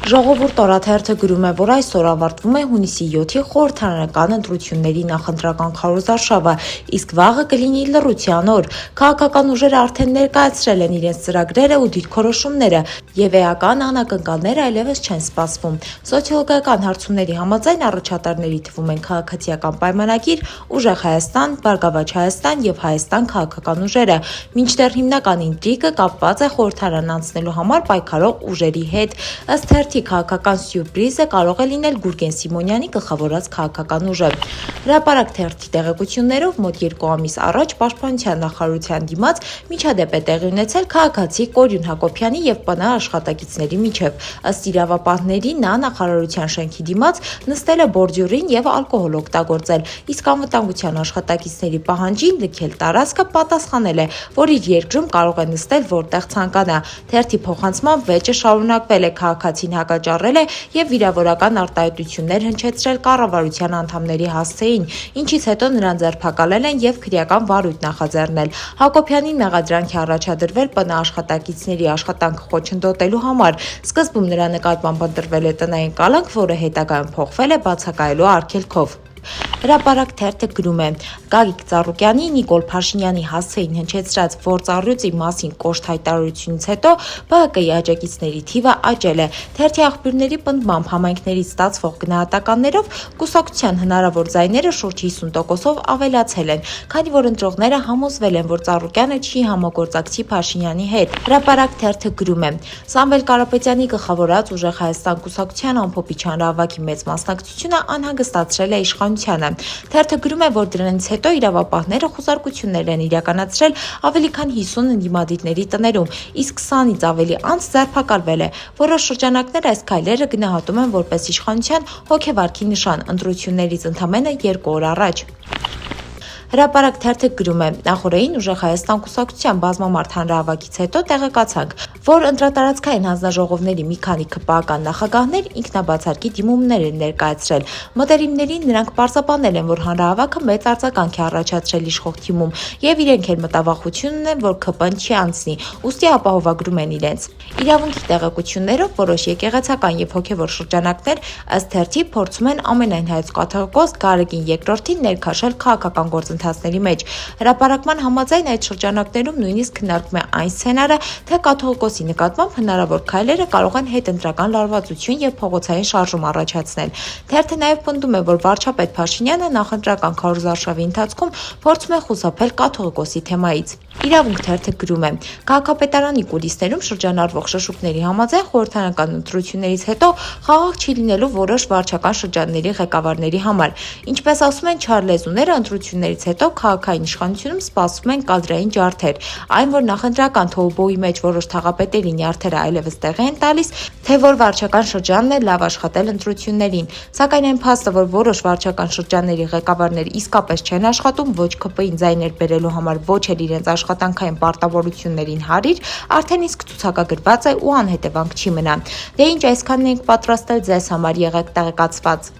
Ժողովուրդ օրաթերթը գրում է, որ այսօր ավարտվում է հունիսի 7-ի խորհրդարանական ընտրությունների նախընտրական քարոզարշավը, իսկ վաղը կլինի լռության օր։ Քաղաքական ուժերը արդեն ներկայացրել են իրենց ծրագրերը ու դիրքորոշումները, եւ էական անակնկալներ այլևս չեն սպասվում։ Սոցիոլոգիական հարցումների համաձայն առաջատարների թվում են քաղաքացիական պայմանագիր, ուժեղ Հայաստան, Բարգավաճ Հայաստան եւ Հայաստան քաղաքական ուժերը, մինչդեռ հիմնական ինտրիգը կապված է խորհրդարան անցնելու համար պայքարող ուժերի հետ։ Ըստ թերթի քաղաքական սյուրպրիզը կարող է լինել Գուրգեն Սիմոնյանի գլխավորած քաղաքական ուժը։ Հրապարակ թերթի տեղեկություններով մոտ 2 ամիս առաջ Պաշտպանության նախարարության դիմաց միջադեպ է տեղի ունեցել քաղաքացի Կորյուն Հակոբյանի եւ ՊՆ աշխատակիցների միջև։ Ըստ իրավապահների նա նախարարության շենքի դիմաց նստել է բորդյուրին եւ ալկոհոլ օգտագործել, իսկ անվտանգության աշխատակիցների պահանջին լքել տարածքը պատասխանել է, որ իր երկրում կարող է նստել որտեղ ցանկանա։ Թերթի փոխանցմամբ վեճը շարունակվել է, քաղաքացին հակաճառել է եւ վիրավորական արտահայտություններ հնչեցրել կառավարության անդամների հասցեին, ինչից հետո նրան ձերբակալել են եւ քրեական վարույթ նախաձեռնել։ Հակոբյանին մեղադրանք է առաջադրվել ՊՆ աշխատակիցների աշխատանքը խոչընդոտելու համար։ Սկզբում նրա նկատմամբ ընտրվել է տնային կալանք, որը հետագայում փոխվել է բացակայելու արգելքով։ Հրապարակ թերթը գրում է. Գագիկ Ծառուկյանի, Նիկոլ Փաշինյանի հասցեին հնչեցրած ործառյուծի մասին կոշտ հայտարարությունից հետո ԲՀԿ-ի աջակիցների թիվը աճել է։ Թերթի աղբյուրների պնդմամբ համայնքներից ստացվող գնահատականներով կուսակցության հնարավոր ձայները շուրջ 50%-ով ավելացել են, քանի որ ընտրողները համոզվել են, որ Ծառուկյանը չի համագործակցի Փաշինյանի հետ։ Հրապարակ թերթը գրում է. Սամվել Կարապետյանի գլխավորած ուժեղ Հայաստան կուսակցության ամփոփիչ հանրահավաքի մեծ մասնակցությունը անհանգստացրել է իշխանությանը։ Թերթը գրում է, որ դրանից հետո իրավապահները խուզարկություններ են իրականացրել ավելի քան 50 ընդդիմադիրների տներում, իսկ 20-ից ավելի անց ձերբակալվել է։ Որոշ շրջանակներ այս քայլերը գնահատում են որպես իշխանության հոգեվարքի նշան ընտրություններից ընդամենը 2 օր առաջ։ Հրապարակ թերթը գրում է. Նախորդին ուժեղ Հայաստան կուսակցության բազմամարդ հանրահավաքից հետո տեղեկացանք, որ ընտրատարածքային հանձնաժողովների մի քանի ԿՊԱ-ական նախագահներ ինքնաբացարկի դիմումներ են ներկայացրել։ Մտերիմներին նրանք պարզաբանել են, որ հանրահավաքը մեծ արձագանք է առաջացրել իշխող թիմում եւ իրենք էլ մտավախություն ունեն, որ ԿՊ-ն չի անցնի, ուստի ապահովագրում են իրենց։ Իրավունքի տեղեկություններով որոշ եկեղեցական եւ հոգեվոր շրջանակներ ըստ թերթի փորձում են ամենայն հայոց կաթողիկոս Գարեգին II-ին ներքաշել քաղաքական գործընթացների մեջ։ Հրապարակման համաձայն այդ շրջանակներում նույնիսկ քննարկվում է այն սցենարը, թե կաթողիկոսի նկատմամբ հնարավոր քայլերը կարող են հետընտրական լարվածություն եւ փողոցային շարժում առաջացնել։ Թերթը նաեւ պնդում է, որ վարչապետ Փաշինյանը նախընտրական քարոզարշավի ընթացքում փորձում է խուսափել կաթողիկոսի թեմայից։ Իրավունք թերթը գրում է. Քաղաքապետարանի կուլիսներում շրջանառվող շշուկների համաձայն խորհրդարանական ընտրություններից հետո խաղաղ չի լինելու որոշ վարչական շրջանների ղեկավարների համար։ Ինչպես ասում են չարլեզուները, ընտրություններից հետո քաղաքային իշխանությունում սպասվում են կադրային ջարդեր։ Այն, որ նախընտրական թոուբոյի մեջ որոշ թաղապետերի նյարդերը այլևս տեղ են տալիս, թե որ վարչական շրջանն է լավ աշխատել ընտրություններին։ Սակայն այն փաստը, որ որոշ վարչական շրջանների ղեկավարներ իսկապես չեն աշխատում ոչ ԿՊ-ին ձայներ բերելու համար, ոչ էլ իրենց աշխատանքային պարտավորություններին հարիր, արդեն իսկ ցուցակագրված է ու անհետևանք չի մնա։ Դե ինչ, այսքանն ենք պատրաստել ձեզ համար, եղեք տեղեկացված։